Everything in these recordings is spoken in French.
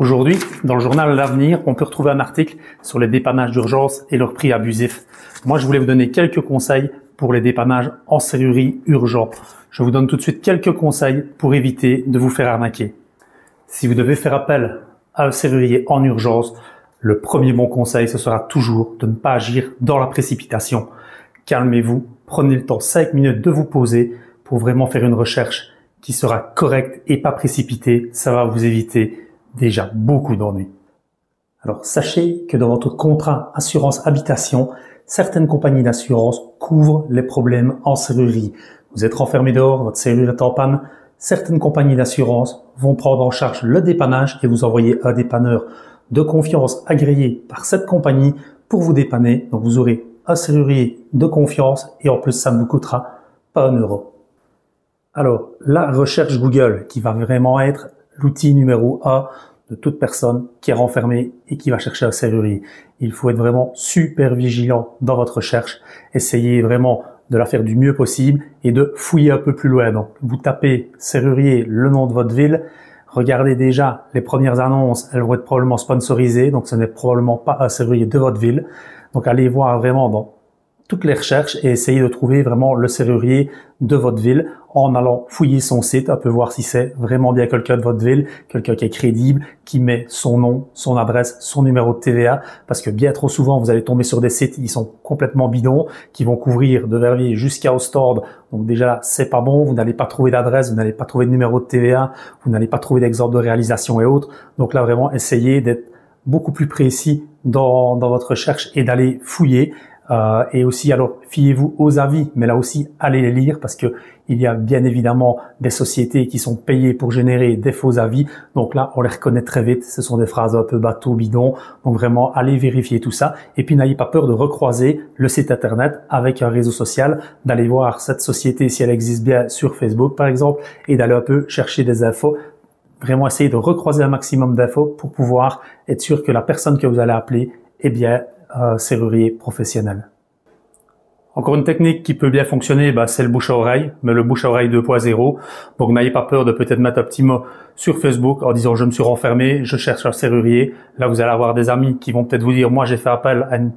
Aujourd'hui, dans le journal L'Avenir, on peut retrouver un article sur les dépannages d'urgence et leurs prix abusifs. Moi, je voulais vous donner quelques conseils pour les dépannages en serrurerie urgents. Je vous donne tout de suite quelques conseils pour éviter de vous faire arnaquer. Si vous devez faire appel à un serrurier en urgence, le premier bon conseil, ce sera toujours de ne pas agir dans la précipitation. Calmez-vous, prenez le temps 5 minutes de vous poser pour vraiment faire une recherche qui sera correcte et pas précipitée. Ça va vous éviter déjà beaucoup d'ennuis. Alors sachez que dans votre contrat assurance habitation, certaines compagnies d'assurance couvrent les problèmes en serrurerie. Vous êtes renfermé dehors, votre serrure est en panne, certaines compagnies d'assurance vont prendre en charge le dépannage et vous envoyer un dépanneur de confiance agréé par cette compagnie pour vous dépanner. Donc vous aurez un serrurier de confiance et en plus ça ne vous coûtera pas €1. Alors la recherche Google qui va vraiment être l'outil numéro 1 de toute personne qui est renfermée et qui va chercher un serrurier. Il faut être vraiment super vigilant dans votre recherche. Essayez vraiment de la faire du mieux possible et de fouiller un peu plus loin. Donc, vous tapez serrurier, le nom de votre ville. Regardez déjà les premières annonces. Elles vont être probablement sponsorisées. Donc, ce n'est probablement pas un serrurier de votre ville. Donc, allez voir vraiment dans toutes les recherches et essayez de trouver vraiment le serrurier de votre ville en allant fouiller son site, un peu voir si c'est vraiment bien quelqu'un de votre ville, quelqu'un qui est crédible, qui met son nom, son adresse, son numéro de TVA, parce que bien trop souvent vous allez tomber sur des sites qui sont complètement bidons, qui vont couvrir de Verviers jusqu'à Ostende. Donc déjà c'est pas bon, vous n'allez pas trouver d'adresse, vous n'allez pas trouver de numéro de TVA, vous n'allez pas trouver d'exemple de réalisation et autres. Donc là vraiment essayez d'être beaucoup plus précis dans votre recherche et d'aller fouiller. Et aussi, alors, fiez-vous aux avis, mais là aussi, allez les lire parce que il y a bien évidemment des sociétés qui sont payées pour générer des faux avis. Donc là, on les reconnaît très vite. Ce sont des phrases un peu bateau, bidon. Donc vraiment, allez vérifier tout ça. Et puis, n'ayez pas peur de recroiser le site internet avec un réseau social, d'aller voir cette société si elle existe bien sur Facebook, par exemple, et d'aller un peu chercher des infos. Vraiment, essayez de recroiser un maximum d'infos pour pouvoir être sûr que la personne que vous allez appeler est bien serrurier professionnel. Encore une technique qui peut bien fonctionner, c'est le bouche à oreille, mais le bouche à oreille 2.0. Donc n'ayez pas peur de peut-être mettre un petit mot sur Facebook en disant je me suis renfermé, je cherche un serrurier. Là vous allez avoir des amis qui vont peut-être vous dire moi j'ai fait appel à une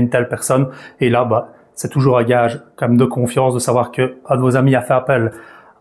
telle personne. Et là c'est toujours un gage quand même de confiance de savoir que un de vos amis a fait appel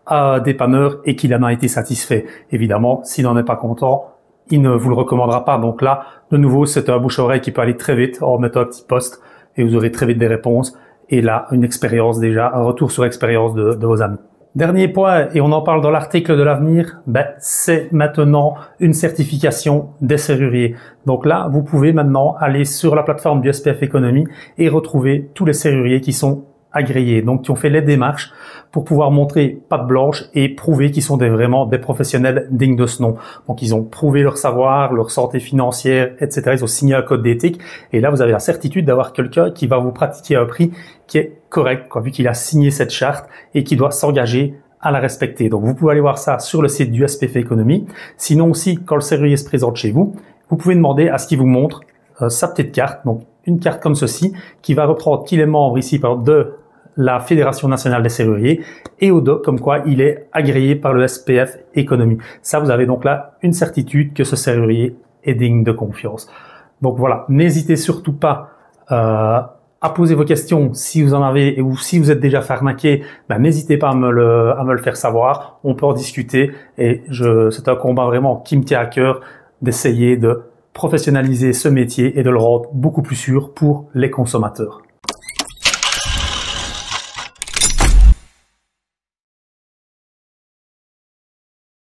à un dépanneur et qu'il en a été satisfait. Évidemment, s'il n'en est pas content, il ne vous le recommandera pas. Donc là, de nouveau, c'est un bouche-oreille qui peut aller très vite en mettant un petit post et vous aurez très vite des réponses. Et là, une expérience déjà, un retour sur expérience de vos amis. Dernier point, et on en parle dans l'article de l'Avenir, c'est maintenant une certification des serruriers. Donc là, vous pouvez maintenant aller sur la plateforme du SPF Économie et retrouver tous les serruriers qui sont agréés, donc qui ont fait les démarches pour pouvoir montrer patte blanche et prouver qu'ils sont vraiment des professionnels dignes de ce nom. Donc ils ont prouvé leur savoir, leur santé financière, etc. Ils ont signé un code d'éthique et là vous avez la certitude d'avoir quelqu'un qui va vous pratiquer un prix qui est correct, vu qu'il a signé cette charte et qui doit s'engager à la respecter. Donc vous pouvez aller voir ça sur le site du SPF Économie. Sinon aussi, quand le serrurier se présente chez vous, vous pouvez demander à ce qu'il vous montre sa petite carte, donc une carte comme ceci, qui va reprendre qu'il est membre ici de la Fédération nationale des serruriers et au dos comme quoi il est agréé par le SPF Économie. Ça, vous avez donc là une certitude que ce serrurier est digne de confiance. Donc voilà, n'hésitez surtout pas à poser vos questions si vous en avez ou si vous êtes déjà fait arnaquer. N'hésitez pas à me le faire savoir. On peut en discuter et c'est un combat vraiment qui me tient à cœur d'essayer de professionnaliser ce métier et de le rendre beaucoup plus sûr pour les consommateurs.